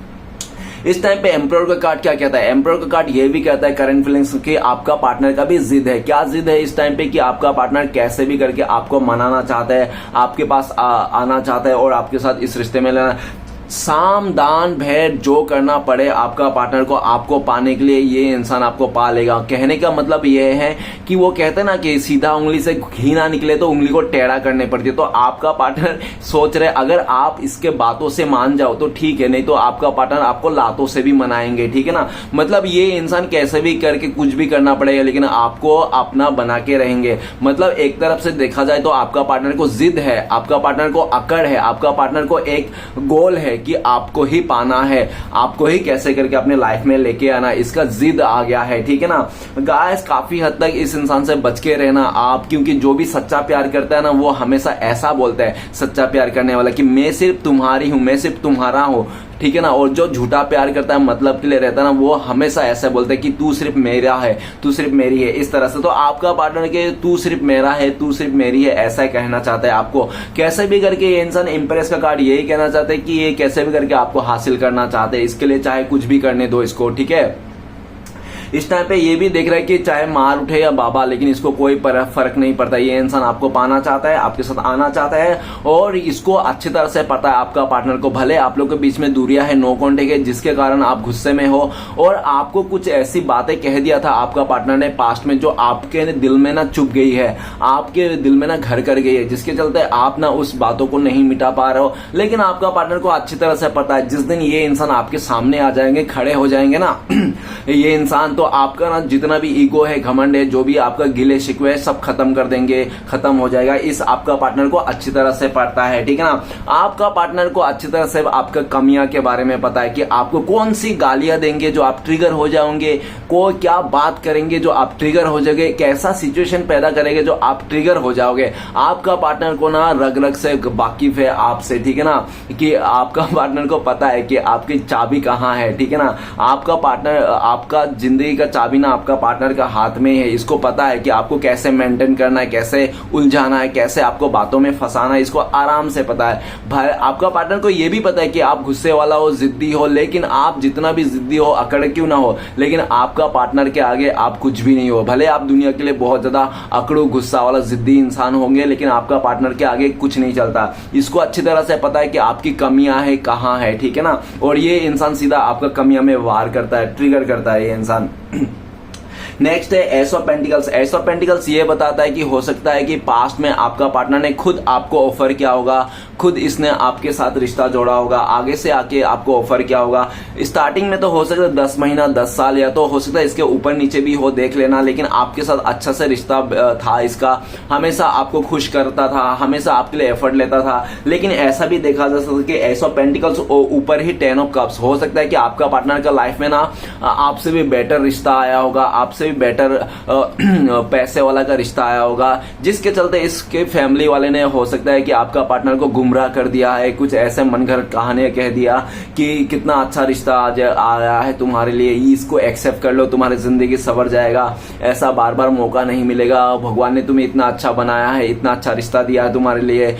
इस टाइम पे एम्परर का कार्ड क्या कहता है? एम्परर का कार्ड ये भी कहता है करंट फीलिंग्स कि आपका पार्टनर का भी जिद है। क्या जिद है इस टाइम पे? कि आपका पार्टनर कैसे भी करके आपको मनाना चाहता है, आपके पास आना चाहता है और आपके साथ इस रिश्ते में लेना, साम दान भेंट जो करना पड़े आपका पार्टनर को आपको पाने के लिए, ये इंसान आपको पा लेगा। कहने का मतलब ये है कि वो कहते हैं ना कि सीधा उंगली से घी ना निकले तो उंगली को टेढ़ा करने पड़ती है। तो आपका पार्टनर सोच रहे अगर आप इसके बातों से मान जाओ तो ठीक है, नहीं तो आपका पार्टनर आपको लातों से भी मनाएंगे, ठीक है ना। मतलब ये इंसान कैसे भी करके कुछ भी करना पड़ेगा लेकिन आपको अपना बना के रहेंगे। मतलब एक तरफ से देखा जाए तो आपका पार्टनर को जिद है, आपका पार्टनर को अकड़ है, आपका पार्टनर को एक गोल है कि आपको ही पाना है, आपको ही कैसे करके अपने लाइफ में लेके आना, इसका जिद आ गया है, ठीक है ना। गाइस काफी हद तक इस इंसान से बच के रहना आप, क्योंकि जो भी सच्चा प्यार करता है ना वो हमेशा ऐसा बोलता है, सच्चा प्यार करने वाला, कि मैं सिर्फ तुम्हारी हूं, मैं सिर्फ तुम्हारा हूं, ठीक है ना। और जो झूठा प्यार करता है, मतलब के लिए रहता है ना, वो हमेशा ऐसा बोलता है कि तू सिर्फ मेरा है, तू सिर्फ मेरी है, इस तरह से। तो आपका पार्टनर के तू सिर्फ मेरा है, तू सिर्फ मेरी है, ऐसा कहना चाहता है आपको। कैसे भी करके ये इंसान, इंप्रेस का कार्ड यही कहना चाहता है कि ये कैसे भी करके आपको हासिल करना चाहते हैं, इसके लिए चाहे कुछ भी करने दो इसको, ठीक है। इस टाइम पे ये भी देख रहा है कि चाहे मार उठे या बाबा, लेकिन इसको कोई फर्क नहीं पड़ता। ये इंसान आपको पाना चाहता है, आपके साथ आना चाहता है और इसको अच्छी तरह से पता है आपका पार्टनर को। भले आप लोग के बीच में दूरियां है, नो कॉन्टेक्ट है, जिसके कारण आप गुस्से में हो और आपको कुछ ऐसी बातें कह दिया था आपका पार्टनर ने पास्ट में, जो आपके दिल में ना चुप गई है, आपके दिल में ना घर कर गई है, जिसके चलते आप ना उस बातों को नहीं मिटा पा रहे हो। लेकिन आपका पार्टनर को अच्छी तरह से पता है जिस दिन ये इंसान आपके सामने आ जाएंगे, खड़े हो जाएंगे ना ये इंसान, तो आपका ना जितना भी ईगो है, घमंड है, जो भी आपका गिले शिकवे है, सब खत्म कर देंगे, खत्म हो जाएगा। इस आपका पार्टनर को अच्छी तरह से पता है, ठीक है ना। आपका पार्टनर को अच्छी तरह से आपका कमियां के बारे में पता है कि आपको कौन सी गालियां देंगे जो आप ट्रिगर हो जाओगे, को क्या बात करेंगे जो आप ट्रिगर हो जाओगे, कैसा सिचुएशन पैदा करेंगे जो आप ट्रिगर हो जाओगे। आपका पार्टनर को ना रग रग से वाकिफ है आपसे, ठीक है ना, कि आपका पार्टनर को पता है कि आपकी चाबी कहाँ है, ठीक है ना। आपका पार्टनर, आपका जिंदगी का चाबी ना आपका पार्टनर का हाथ में है। इसको पता है कि आपको कैसे मेंटेन करना है, कैसे उलझाना है, कैसे आपको बातों में फंसाना है, इसको आराम से पता है। भाई आपका पार्टनर को यह भी पता है कि आप गुस्से वाला हो, जिद्दी हो, लेकिन आप जितना भी जिद्दी हो, अकड़ क्यों ना हो, लेकिन आपका पार्टनर के आगे आप कुछ भी नहीं हो। भले आप दुनिया के लिए बहुत ज्यादा अकड़ू, गुस्सा वाला, जिद्दी इंसान होंगे, लेकिन आपका पार्टनर के आगे कुछ नहीं चलता। इसको अच्छी तरह से पता है कि आपकी कमियां है कहाँ है, ठीक है ना। और ये इंसान सीधा आपका कमियां में वार करता है, ट्रिगर करता है ये इंसान। नेक्स्ट है S of pentacles. S of pentacles ये बताता है कि हो सकता है कि पास्ट में आपका पार्टनर ने खुद आपको ऑफर किया होगा, खुद इसने आपके साथ रिश्ता जोड़ा होगा, आगे से आके आपको ऑफर किया होगा। स्टार्टिंग में तो हो सकता है 10 महीना 10 साल, या तो हो सकता है इसके ऊपर नीचे भी हो, देख लेना, लेकिन आपके साथ अच्छा से रिश्ता था इसका, हमेशा आपको खुश करता था, हमेशा आपके लिए एफर्ट लेता था। लेकिन ऐसा भी देखा जा सकता है कि एस ऑफ पेंटिकल्स ऊपर ही 10 ऑफ कप्स, हो सकता है कि आपका पार्टनर का लाइफ में ना आपसे भी बेटर रिश्ता आया होगा, आपसे भी बेटर पैसे वाला का रिश्ता आया होगा, जिसके चलते इसके फैमिली वाले ने हो सकता है कि आपका पार्टनर को गुमराह कर दिया है, कुछ ऐसे मन घर कहानियां कह दिया कि कितना अच्छा रिश्ता आज आया है तुम्हारे लिए, इसको एक्सेप्ट कर लो, तुम्हारी जिंदगी सवर जाएगा, ऐसा बार बार मौका नहीं मिलेगा, भगवान ने तुम्हें इतना अच्छा बनाया है, इतना अच्छा रिश्ता दिया है तुम्हारे लिए।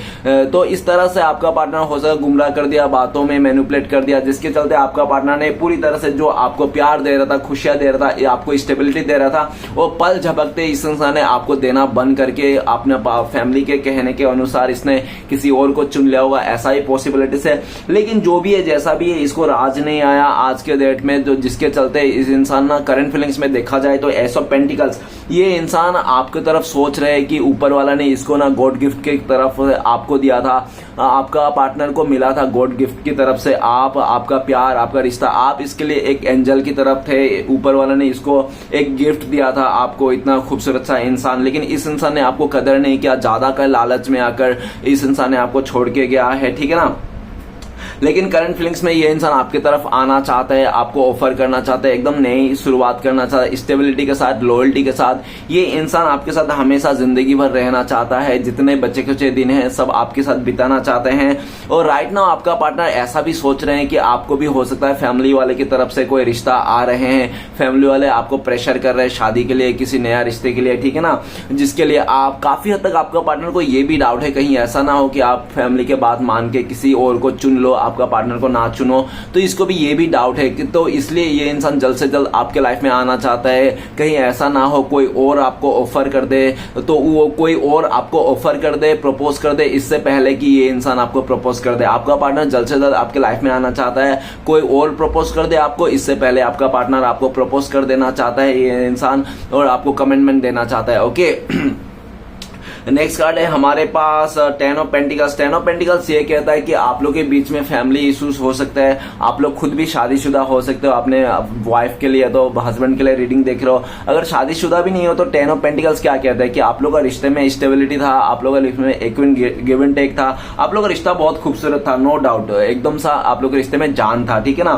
तो इस तरह से आपका पार्टनर हो सकता है गुमराह कर दिया, बातों में मैनिपुलेट कर दिया, जिसके चलते आपका पार्टनर ने पूरी तरह से जो आपको प्यार दे रहा था, खुशियां दे रहा था, आपको स्टेबिलिटी दे रहा था, वो पल झपकते इस इंसान ने आपको देना बंद करके अपने फैमिली के कहने के अनुसार इसने किसी और को चुन लिया होगा, ऐसा ही पॉसिबिलिटीज है। लेकिन जो भी है जैसा भी है, इसको राज नहीं आया आज के डेट में, जो जिसके चलते इस इंसान ना करंट फीलिंग्स में देखा जाए तो एस ऑफ पेंटिकल्स, ये इंसान आपकी तरफ सोच रहे हैं कि ऊपर वाला ने इसको ना गॉड गिफ्ट की तरफ आपको दिया था, आपका पार्टनर को मिला था गॉड गिफ्ट की तरफ से, आपका प्यार, आपका रिश्ता, आप इसके लिए एक एंजल की तरफ थे, ऊपर वाला ने इसको एक गिफ्ट दिया था आपको, इतना खूबसूरत सा इंसान। लेकिन इस इंसान ने आपको कदर नहीं किया, ज्यादा का लालच में आकर इस इंसान ने आपको छोड़ के गया है, ठीक है ना। लेकिन करंट फीलिंग्स में ये इंसान आपकी तरफ आना चाहता है, आपको ऑफर करना चाहता है, एकदम नई शुरुआत करना चाहता है, स्टेबिलिटी के साथ, लॉयल्टी के साथ। ये इंसान आपके साथ हमेशा जिंदगी भर रहना चाहता है, जितने बचे खुचे दिन हैं सब आपके साथ बिताना चाहते हैं। और राइट नाउ आपका पार्टनर ऐसा भी सोच रहे हैं कि आपको भी हो सकता है फैमिली वाले की तरफ से कोई रिश्ता आ रहे हैं, फैमिली वाले आपको प्रेशर कर रहे हैं शादी के लिए, किसी नया रिश्ते के लिए, ठीक है ना, जिसके लिए आप काफी हद तक आपका पार्टनर को ये भी डाउट है कहीं ऐसा ना हो कि आप फैमिली के बात मान के किसी और को चुन लो, आपका पार्टनर को ना चुनो। तो इसको भी ये भी डाउट है कि तो इसलिए ये इंसान जल्द से जल्द आपके लाइफ में आना चाहता है, कहीं ऐसा ना हो कोई और आपको ऑफर कर दे, तो वो कोई और आपको ऑफर कर दे, प्रपोज कर दे, इससे पहले कि ये इंसान आपको प्रपोज कर दे। आपका पार्टनर जल्द से जल्द आपके लाइफ में आना चाहता है, कोई और प्रपोज कर दे आपको, इससे पहले आपका पार्टनर आपको प्रपोज कर देना चाहता है ये इंसान, और आपको कमिटमेंट देना चाहता है। ओके नेक्स्ट कार्ड है हमारे पास 10 ऑफ पेंटिकल्स। 10 ऑफ पेंटिकल्स ये कहता है कि आप लोग के बीच में फैमिली इश्यूज हो सकते हैं, आप लोग खुद भी शादीशुदा हो सकते हो, अपने वाइफ के लिए तो हस्बैंड के लिए रीडिंग देख रहे हो। अगर शादीशुदा भी नहीं हो तो 10 ऑफ पेंटिकल्स क्या कहता है कि आप लोग का रिश्ते में स्टेबिलिटी था, आप लोग का रिश्ते में एक गिव एंड टेक था, आप लोग का रिश्ता बहुत खूबसूरत था, नो डाउट, एकदम सा आप लोग के रिश्ते में जान था, ठीक है ना।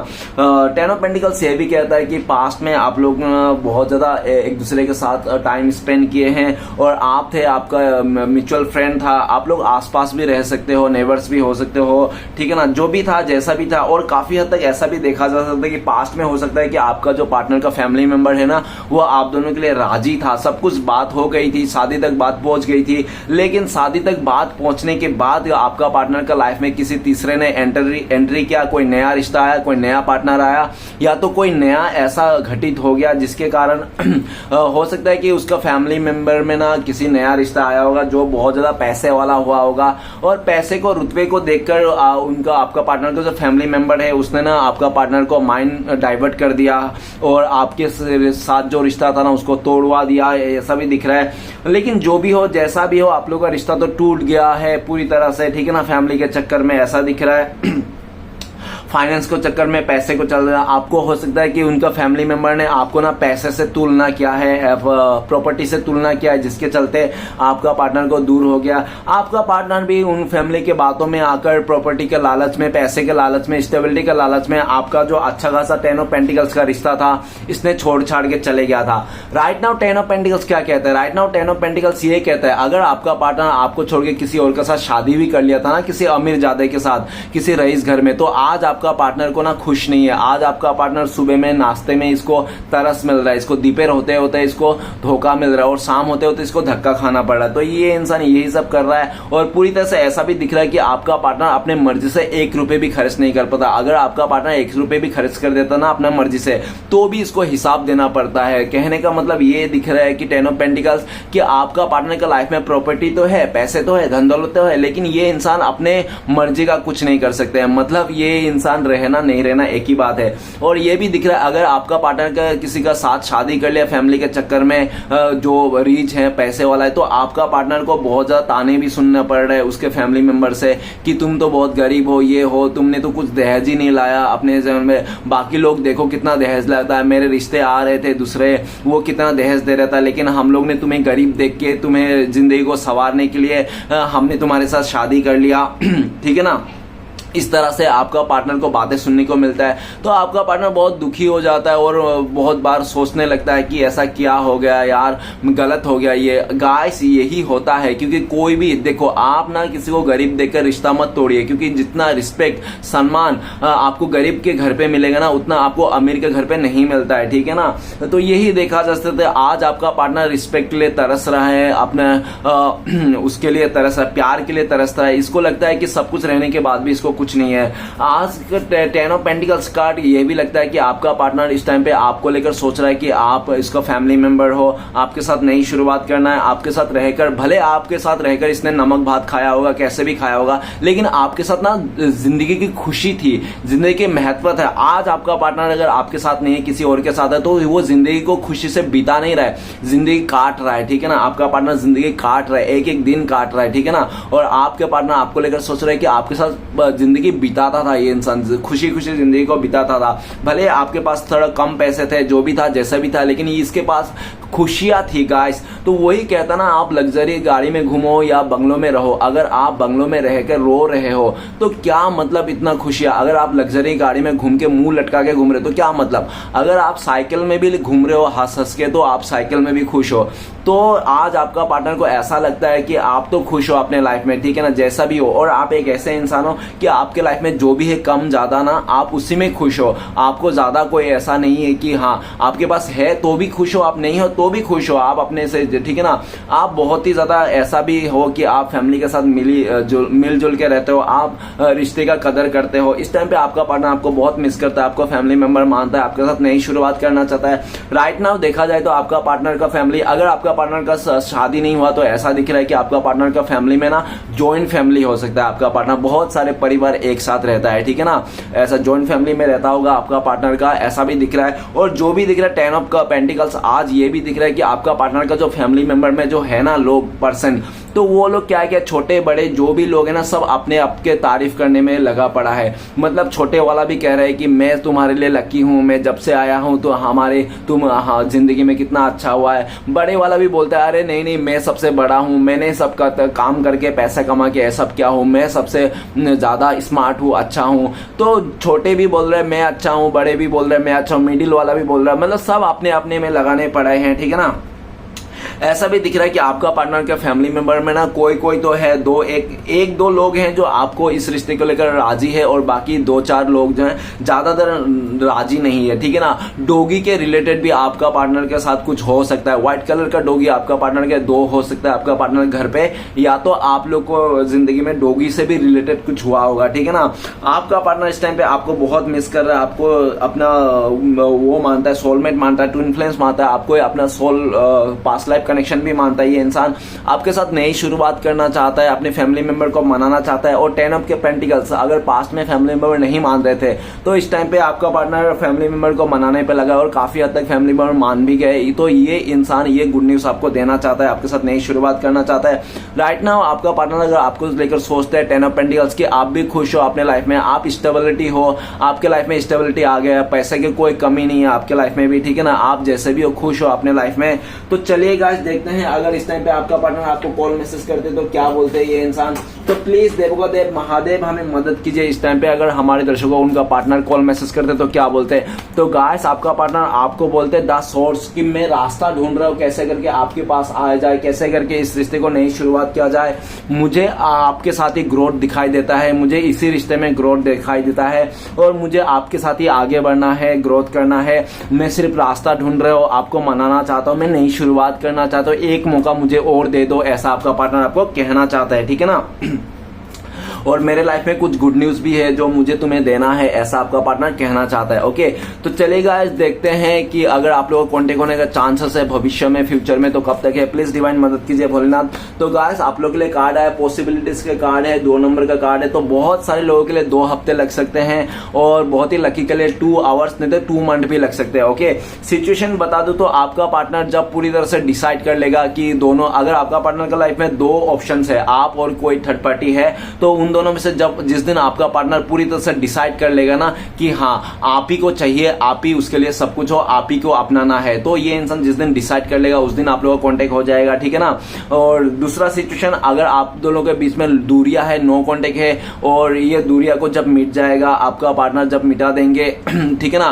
10 ऑफ पेंटिकल्स ये भी कहता है कि पास्ट में आप लोग बहुत ज्यादा एक दूसरे के साथ टाइम स्पेंड किए हैं, और आप थे, आपका म्यूचुअल फ्रेंड था, आप लोग आसपास भी रह सकते हो, नेबर्स भी हो सकते हो, ठीक है ना, जो भी था जैसा भी था। और काफी हद तक ऐसा भी देखा जा सकता है कि पास्ट में हो सकता है कि आपका जो पार्टनर का फैमिली मेंबर है ना, वो आप दोनों के लिए राजी था, सब कुछ बात हो गई थी, शादी तक बात पहुंच गई थी। लेकिन शादी तक बात पहुंचने के बाद आपका पार्टनर का लाइफ में किसी तीसरे ने एंट्री किया, कोई नया रिश्ता आया, कोई नया पार्टनर आया, या तो कोई नया ऐसा घटित हो गया जिसके कारण हो सकता है कि उसका फैमिली मेंबर में ना किसी नया रिश्ता आया होगा जो बहुत ज्यादा पैसे वाला हुआ होगा, और पैसे को, रुतबे को देखकर उनका, आपका पार्टनर का जो फैमिली मेंबर है उसने ना आपका पार्टनर को माइंड डाइवर्ट कर दिया, और आपके साथ जो रिश्ता था ना उसको तोड़वा दिया, ऐसा भी दिख रहा है। लेकिन जो भी हो, जैसा भी हो, आप लोग का रिश्ता तो टूट गया है पूरी तरह से, ठीक है ना, फैमिली के चक्कर में, ऐसा दिख रहा है। फाइनेंस को चक्कर में, पैसे को चल रहा है। आपको हो सकता है कि उनका फैमिली मेंबर ने आपको ना पैसे से तुलना किया है, प्रॉपर्टी से तुलना किया है, जिसके चलते आपका पार्टनर को दूर हो गया। आपका पार्टनर भी उन फैमिली के बातों में आकर प्रॉपर्टी के लालच में, पैसे के लालच में, स्टेबिलिटी के लालच में आपका जो अच्छा खासा 10 ऑफ पेंटिकल्स का रिश्ता था इसने छोड़ छाड़ के चले गया था। राइट नाउ 10 ऑफ पेंटिकल्स क्या कहता है? राइट नाउ 10 ऑफ पेंटिकल्स ये कहता है, अगर आपका पार्टनर आपको छोड़ के किसी और के साथ शादी भी कर लिया था ना, किसी अमीर जादे के साथ, किसी रईस घर में, तो आज आपका पार्टनर को ना खुश नहीं है। आज आपका पार्टनर सुबह में नाश्ते में इसको तरस मिल रहा है, इसको दोपहर होते होते इसको धोखा मिल रहा है, और शाम होते होते इसको धक्का खाना पड़ रहा है। तो ये इंसान यही सब कर रहा है, और पूरी तरह से ऐसा भी दिख रहा है कि आपका पार्टनर अपने मर्जी से 1 रुपए भी खर्च नहीं कर पाता। अगर आपका पार्टनर 1 रुपए भी खर्च कर देता ना अपना मर्जी से, तो भी इसको हिसाब देना पड़ता है। कहने का मतलब ये दिख रहा है कि 10 ऑफ पेंटिकल्स कि आपका पार्टनर का लाइफ में प्रॉपर्टी तो है, पैसे तो है, धन दौलत तो है, लेकिन ये इंसान अपने मर्जी का कुछ नहीं कर सकते हैं। मतलब ये इंसान इंसान रहना नहीं रहना एक ही बात है। और ये भी दिख रहा है अगर आपका पार्टनर का किसी का साथ शादी कर लिया फैमिली के चक्कर में, जो रीच है पैसे वाला है, तो आपका पार्टनर को बहुत ज्यादा ताने भी सुनना पड़ रहा है उसके फैमिली मेंबर से कि तुम तो बहुत गरीब हो, ये हो, तुमने तो कुछ दहेज ही नहीं लाया अपने जीवन में, बाकी लोग देखो कितना दहेज लाता है, मेरे रिश्ते आ रहे थे दूसरे वो कितना दहेज दे रहा था, लेकिन हम लोग ने तुम्हें गरीब देख के तुम्हें जिंदगी को संवारने के लिए हमने तुम्हारे साथ शादी कर लिया। ठीक है ना, इस तरह से आपका पार्टनर को बातें सुनने को मिलता है, तो आपका पार्टनर बहुत दुखी हो जाता है और बहुत बार सोचने लगता है कि ऐसा क्या हो गया यार, गलत हो गया ये। गाइस यही होता है, क्योंकि कोई भी देखो, आप ना किसी को गरीब देखकर रिश्ता मत तोड़िए, क्योंकि जितना रिस्पेक्ट सम्मान आपको गरीब के घर पे मिलेगा ना, उतना आपको अमीर के घर पे नहीं मिलता है। ठीक है ना, तो यही देखा जा सकता है। आज आपका पार्टनर रिस्पेक्ट के लिए तरस रहा है, अपने उसके लिए तरस रहा है, प्यार के लिए तरस रहा है, इसको लगता है कि सब कुछ रहने के बाद भी इसको कुछ नहीं है। आज का 10 ऑफ पेंटिकल्स कार्ड ये भी लगता है कि आपका पार्टनर इस टाइम पे आपको लेकर सोच रहा है कि आप इसका फैमिली मेंबर हो, आपके साथ नई शुरुआत करना है, आपके साथ रहकर, भले आपके साथ रहकर इसने नमक भात खाया होगा, कैसे भी खाया होगा, लेकिन आपके साथ ना जिंदगी की खुशी थी, जिंदगी की महत्व है। आज आपका पार्टनर अगर आपके साथ नहीं है, किसी और के साथ है, तो वो जिंदगी को खुशी से बिता नहीं रहा है, जिंदगी काट रहा है। ठीक है ना, आपका पार्टनर जिंदगी काट रहा है, एक एक दिन काट रहा है। ठीक है ना, और आपके पार्टनर आपको लेकर सोच रहा है कि आपके साथ जिंदगी बिताता था, ये इंसान खुशी खुशी जिंदगी को बिताता था, भले आपके पास थोड़ा कम पैसे थे, जो भी था जैसा भी था, लेकिन इसके पास खुशियां थी गाइस। तो वही कहता ना, आप लग्जरी गाड़ी में घूमो या बंगलों में रहो, अगर आप बंगलों में रहकर रो रहे हो तो क्या मतलब इतना खुशियां। अगर आप लग्जरी गाड़ी में घूम के मुंह लटका के घूम रहे हो तो क्या मतलब। अगर आप साइकिल में भी घूम रहे हो हंस हंस के, तो आप साइकिल में भी खुश हो। तो आज आपका पार्टनर को ऐसा लगता है कि आप तो खुश हो अपने लाइफ में, ठीक है ना, जैसा भी हो, और आप एक ऐसे इंसान हो कि आपके लाइफ में जो भी है कम ज्यादा ना, आप उसी में खुश हो। आपको ज्यादा कोई ऐसा नहीं है कि हाँ आपके पास है तो भी खुश हो, आप नहीं हो तो भी खुश हो, आप अपने से, ठीक है ना। आप बहुत ही ज्यादा ऐसा भी हो कि आप फैमिली के साथ मिलजुल के रहते हो, आप रिश्ते का कदर करते हो। इस टाइम पे आपका पार्टनर आपको बहुत मिस करता है, आपको फैमिली मेंबर मानता है, आपके साथ नई शुरुआत करना चाहता है। राइट नाउ देखा जाए तो आपका पार्टनर का फैमिली, अगर आपका पार्टनर का शादी नहीं हुआ तो ऐसा दिख रहा है कि आपका पार्टनर का फैमिली में ना जॉइंट फैमिली हो सकता है। आपका पार्टनर बहुत सारे परिवार एक साथ रहता है, ठीक है ना, ऐसा जॉइंट फैमिली में रहता होगा आपका पार्टनर का, ऐसा भी दिख रहा है। और जो भी दिख रहा है 10 ऑफ पेंटिकल्स, आज ये भी दिख रहा है कि आपका पार्टनर का जो फैमिली मेंबर में जो है ना लोग, पर्सन, तो वो लोग क्या है, छोटे बड़े जो भी लोग हैं ना, सब अपने आप के तारीफ करने में लगा पड़ा है। मतलब छोटे वाला भी कह रहा है कि मैं तुम्हारे लिए लकी हूं, मैं जब से आया हूं तो तुम जिंदगी में कितना अच्छा हुआ है। बड़े वाला भी बोलता है अरे नहीं नहीं मैं सबसे बड़ा हूं, मैंने सबका काम करके पैसा कमा के सब क्या हूं, मैं सबसे ज्यादा स्मार्ट हूं, अच्छा हूं। तो छोटे भी बोल रहे हैं मैं अच्छा हूं, बड़े भी बोल रहे हैं मैं अच्छा हूं, मिडिल वाला भी बोल रहा है, मतलब सब अपने अपने में लगाने पड़े हैं, ठीक है ना। ऐसा भी दिख रहा है कि आपका पार्टनर के फैमिली मेंबर में ना कोई दो है, एक दो लोग हैं जो आपको इस रिश्ते को लेकर राजी है, और बाकी 2-4 लोग जो हैं ज्यादातर राजी नहीं है, ठीक है ना। डॉगी के रिलेटेड भी आपका पार्टनर के साथ कुछ हो सकता है। व्हाइट कलर का डॉगी आपका पार्टनर के 2 हो सकता है आपका पार्टनर घर पे, या तो आप लोग को जिंदगी में डॉगी से भी रिलेटेड कुछ हुआ होगा, ठीक है ना। आपका पार्टनर इस टाइम पे आपको बहुत मिस कर रहा है, आपको अपना वो मानता है, सोलमेट मानता है, ट्विन फ्लेम्स मानता है, आपको अपना सोल पास्ट लाइफ कनेक्शन भी मानता है। ये इंसान आपके साथ नई शुरुआत करना चाहता है, अपने फैमिली मेंबर को मनाना चाहता है। और 10 ऑफ पेंटिकल्स, अगर पास्ट में फैमिली मेंबर नहीं मान रहे थे तो इस टाइम पे आपका पार्टनर फैमिली मेंबर को मनाने पे लगा, और काफी हद तक फैमिली मेंबर मान भी गए। तो ये इंसान ये गुड न्यूज आपको देना चाहता है, आपके साथ नई शुरुआत करना चाहता है। राइट नाउ आपका पार्टनर अगर आपको लेकर सोचता है 10 ऑफ पेंटिकल्स की, आप भी खुश हो अपने लाइफ में, आप स्टेबिलिटी हो, आपके लाइफ में स्टेबिलिटी आ गया, पैसे की कोई कमी नहीं है आपके लाइफ में भी, ठीक है ना। आप जैसे भी हो खुश हो अपने लाइफ में। तो चलिए गाइस देखते हैं अगर इस टाइम पे आपका पार्टनर आपको कॉल मैसेज करते तो क्या बोलते हैं ये इंसान। तो प्लीज देवोदेव महादेव हमें मदद कीजिए इस टाइम पे, अगर हमारे दर्शकों उनका पार्टनर कॉल मैसेज करते तो क्या बोलते हैं। तो गाइस आपका पार्टनर आपको बोलते द सोर्स, कि मैं रास्ता ढूंढ रहा हूँ कैसे करके आपके पास आ जाए, कैसे करके इस रिश्ते को नई शुरुआत किया जाए। मुझे आपके साथ ही ग्रोथ दिखाई देता है, मुझे इसी रिश्ते में ग्रोथ दिखाई देता है, और मुझे आपके साथ ही आगे बढ़ना है, ग्रोथ करना है। मैं सिर्फ रास्ता ढूंढ रहा हूँ, आपको मनाना चाहता हूँ, मैं नई शुरुआत करना चाहता हूँ, एक मौका मुझे और दे दो, ऐसा आपका पार्टनर आपको कहना चाहता है, ठीक है ना। और मेरे लाइफ में कुछ गुड न्यूज भी है जो मुझे तुम्हें देना है, ऐसा आपका पार्टनर कहना चाहता है। ओके, तो चलिए गाइस देखते हैं कि अगर आप लोगों को कॉन्टेक्ट होने का चांसेस है भविष्य में, फ्यूचर में, तो कब तक है। प्लीज डिवाइन मदद कीजिए भोलेनाथ। तो गाइस आप लोगों के लिए कार्ड है, पॉसिबिलिटीज के कार्ड है, 2 नंबर का कार्ड है। तो बहुत सारे लोगों के लिए 2 हफ्ते लग सकते हैं और बहुत ही लकी के लिए 2 आवर्स नहीं तो 2 मंथ भी लग सकते हैं। ओके, सिचुएशन बता दूं तो आपका पार्टनर जब पूरी तरह से डिसाइड कर लेगा कि दोनों, अगर आपका पार्टनर का लाइफ में 2 ऑप्शन है, आप और कोई थर्ड पार्टी है, तो उन दोनों में से जिस दिन आपका पार्टनर पूरी तरह से डिसाइड कर लेगा ना कि हाँ आप ही को चाहिए, आप ही उसके लिए सब कुछ हो, आप ही को अपनाना है, तो ये इंसान जिस दिन डिसाइड कर लेगा उस दिन आप लोगों का कॉन्टेक्ट हो जाएगा। ठीक है ना। और दूसरा सिचुएशन, अगर आप दोनों के बीच में दूरिया है, नो कॉन्टेक्ट है, और ये दूरिया को जब मिट जाएगा, आपका पार्टनर जब मिटा देंगे ठीक है ना,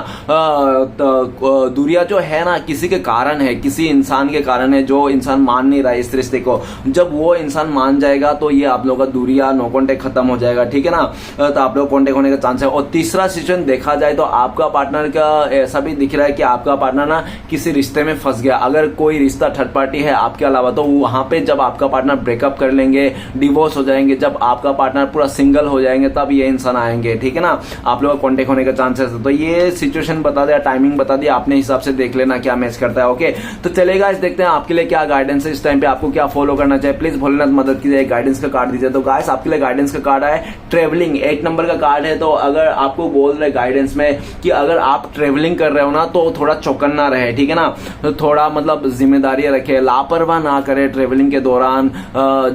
तो दूरिया जो है ना किसी के कारण है, किसी इंसान के कारण है, जो इंसान मान नहीं रहा है इस रिश्ते को, जब वो इंसान मान जाएगा तो ये आप लोगों का दूरिया, नो कॉन्टेक्ट खत्म हो जाएगा। ठीक है ना। तो आप लोग कॉन्टेक्ट होने का चांस है। और तीसरा सिचुएशन देखा जाए तो आपका पार्टनर का ऐसा भी दिख रहा है कि आपका पार्टनर ना किसी रिश्ते में फंस गया। अगर कोई रिश्ता थर्ड पार्टी है आपके अलावा, तो वहां पे जब आपका पार्टनर ब्रेकअप कर लेंगे, डिवोर्स हो जाएंगे, जब आपका पार्टनर पूरा सिंगल हो जाएंगे, तब ये इंसान आएंगे। ठीक है ना। आप लोग कॉन्टेक्ट होने का चांसेस है। तो ये सिचुएशन बता दिया, टाइमिंग बता दिया, अपने हिसाब से देख लेना क्या मैच करता है। ओके, तो चलेगा, इस देखते हैं आपके लिए क्या गाइडेंस है इस टाइम पे, आपको क्या फॉलो करना चाहिए। प्लीज भोलेनाथ मदद कीजिए, गाइडेंस का कार्ड दीजिए। तो गाइस आपके लिए गाइडेंस का कार्ड है ट्रेवलिंग, 8 नंबर का कार्ड है। तो अगर आपको बोल रहे गाइडेंस में कि अगर आप ट्रेवलिंग कर रहे हो ना तो थोड़ा चौकन्ना रहे। ठीक है ना। तो थोड़ा मतलब जिम्मेदारी रखे, लापरवाह ना करे ट्रेवलिंग के दौरान,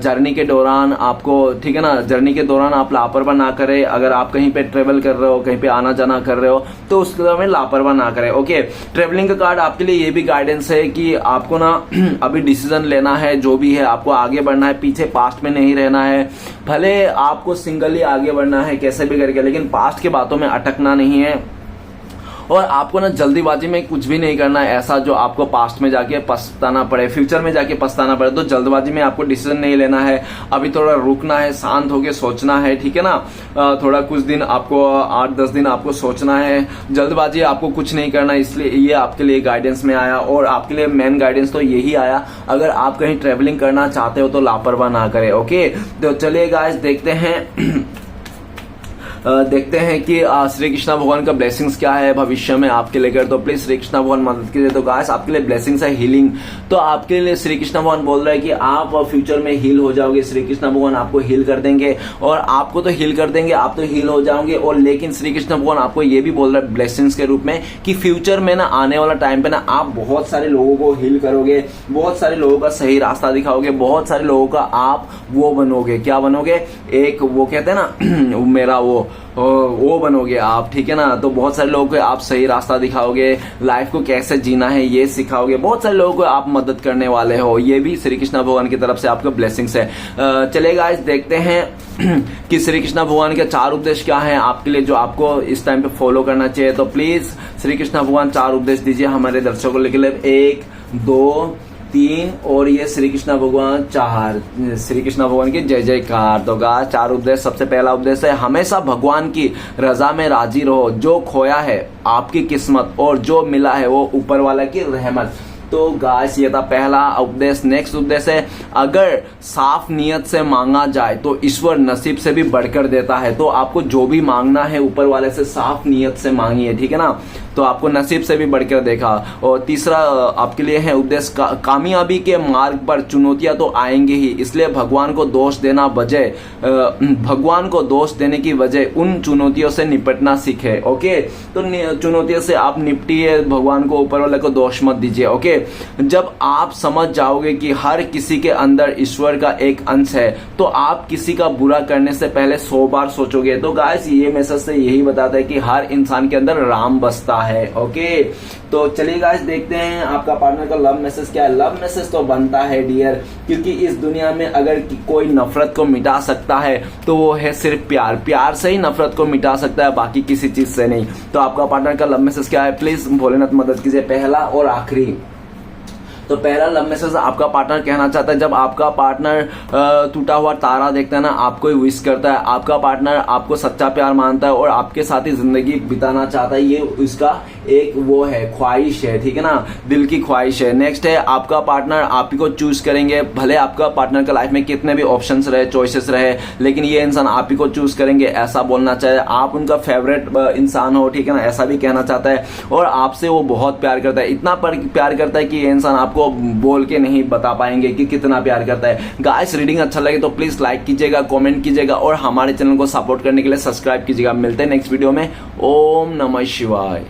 जर्नी के दौरान आपको, ठीक है ना, जर्नी के दौरान आप लापरवाह ना करे। अगर आप कहीं पे ट्रेवल कर रहे हो, कहीं पे आना जाना कर रहे हो, तो उस में लापरवाह ना करे। ओके, ट्रेवलिंग का कार्ड आपके लिए ये भी गाइडेंस है कि आपको ना अभी डिसीजन लेना है, जो भी है आपको आगे बढ़ना है, पीछे पास्ट में नहीं रहना है। भले आपको सिंगली आगे बढ़ना है कैसे भी करके, लेकिन पास्ट के बातों में अटकना नहीं है। और आपको ना जल्दीबाजी में कुछ भी नहीं करना है ऐसा जो आपको पास्ट में जाके पछताना पड़े, फ्यूचर में जाके पछताना पड़े। तो जल्दबाजी में आपको डिसीजन नहीं लेना है, अभी थोड़ा रुकना है, शांत होके सोचना है। ठीक है ना। थोड़ा कुछ दिन आपको, 8-10 दिन आपको सोचना है, जल्दबाजी आपको कुछ नहीं करना। इसलिए ये आपके लिए गाइडेंस में आया, और आपके लिए मेन गाइडेंस तो यही आया, अगर आप कहीं ट्रेवलिंग करना चाहते हो तो लापरवाह ना करें। ओके, तो चलिए गाइस देखते हैं कि श्री कृष्णा भगवान का ब्लेसिंग्स क्या है भविष्य में आपके लेकर। तो प्लीज श्री कृष्णा भगवान मदद कीजिए। तो गाइस आपके लिए ब्लेसिंग्स है हीलिंग। तो आपके लिए श्री कृष्णा भगवान बोल रहे हैं कि आप फ्यूचर में हील हो जाओगे। श्री कृष्णा भगवान आपको हील कर देंगे, और आपको तो हील कर देंगे, आप तो हील हो जाओगे। और लेकिन श्री कृष्णा भगवान आपको ये भी बोल रहे हैं ब्लेसिंग्स के रूप में कि फ्यूचर में ना, आने वाला टाइम पे ना, आप बहुत सारे लोगों को हील करोगे, बहुत सारे लोगों का सही रास्ता दिखाओगे, बहुत सारे लोगों का आप वो बनोगे, क्या बनोगे, एक वो कहते हैं ना मेरा वो बनोगे आप। ठीक है ना। तो बहुत सारे लोगों को आप सही रास्ता दिखाओगे, लाइफ को कैसे जीना है ये सिखाओगे, बहुत सारे लोगों को आप मदद करने वाले हो। ये भी श्री कृष्णा भगवान की तरफ से आपका ब्लेसिंग्स है। चलेगा, इस देखते हैं कि श्री कृष्णा भगवान के 4 उपदेश क्या है आपके लिए, जो आपको इस टाइम पे फॉलो करना चाहिए। तो प्लीज श्री कृष्णा भगवान 4 उपदेश दीजिए हमारे दर्शकों के लिए। 1, 2, 3 और ये श्री कृष्णा भगवान 4। श्री कृष्णा भगवान की जय जयकार। तो गाइस 4 उपदेश। सबसे पहला उपदेश है हमेशा भगवान की रजा में राजी रहो। जो खोया है आपकी किस्मत, और जो मिला है वो ऊपर वाला की रहमत। तो गाइस ये था पहला उपदेश। नेक्स्ट उपदेश है अगर साफ नियत से मांगा जाए तो ईश्वर नसीब से भी बढ़कर देता है। तो आपको जो भी मांगना है ऊपर वाले से साफ नियत से मांगिए। ठीक है ना। तो आपको नसीब से भी बढ़कर देखा। और तीसरा आपके लिए है उपदेश कामयाबी के मार्ग पर चुनौतियां तो आएंगी ही, इसलिए भगवान को दोष देने की वजह उन चुनौतियों से निपटना सीखे। ओके, तो चुनौतियों से आप निपटिए, भगवान को, ऊपर वाले को दोष मत दीजिए। ओके, जब आप समझ जाओगे कि हर किसी के अंदर ईश्वर का एक अंश है, तो आप किसी का बुरा करने से पहले 100 बार सोचोगे। तो गाइस ये मैसेज से यही बताता है कि हर इंसान के अंदर राम बसता है। ओके, तो चलिए गाइस देखते हैं आपका पार्टनर का लव मैसेज क्या है। लव मैसेज तो बनता है डियर, क्योंकि इस दुनिया में अगर कोई नफरत को मिटा सकता है तो वो है सिर्फ प्यार। प्यार से ही नफरत को मिटा सकता है, बाकी किसी चीज से नहीं। तो आपका पार्टनर का लव मैसेज क्या है, प्लीज भोलेनाथ मदद कीजिए। पहला और आखिरी, तो पहला लव मैसेज आपका पार्टनर कहना चाहता है, जब आपका पार्टनर टूटा हुआ तारा देखता है ना, आपको ही विश करता है। आपका पार्टनर आपको सच्चा प्यार मानता है और आपके साथ ही जिंदगी बिताना चाहता है। ये इसका एक वो है, ख्वाहिश है, ठीक है ना, दिल की ख्वाहिश है। नेक्स्ट है आपका पार्टनर आप ही को चूज करेंगे। भले आपका पार्टनर का लाइफ में कितने भी ऑप्शंस रहे, चॉइसेस रहे, लेकिन ये इंसान आप ही को चूज करेंगे, ऐसा बोलना चाहे। आप उनका फेवरेट इंसान हो, ठीक है ना, ऐसा भी कहना चाहता है। और आपसे वो बहुत प्यार करता है, इतना प्यार करता है कि ये इंसान आपको बोल के नहीं बता पाएंगे कि कितना प्यार करता है। गाइस, रीडिंग अच्छा लगे तो प्लीज लाइक कीजिएगा, कमेंट कीजिएगा और हमारे चैनल को सपोर्ट करने के लिए सब्सक्राइब कीजिएगा। मिलते हैं नेक्स्ट वीडियो में। ओम नमः शिवाय।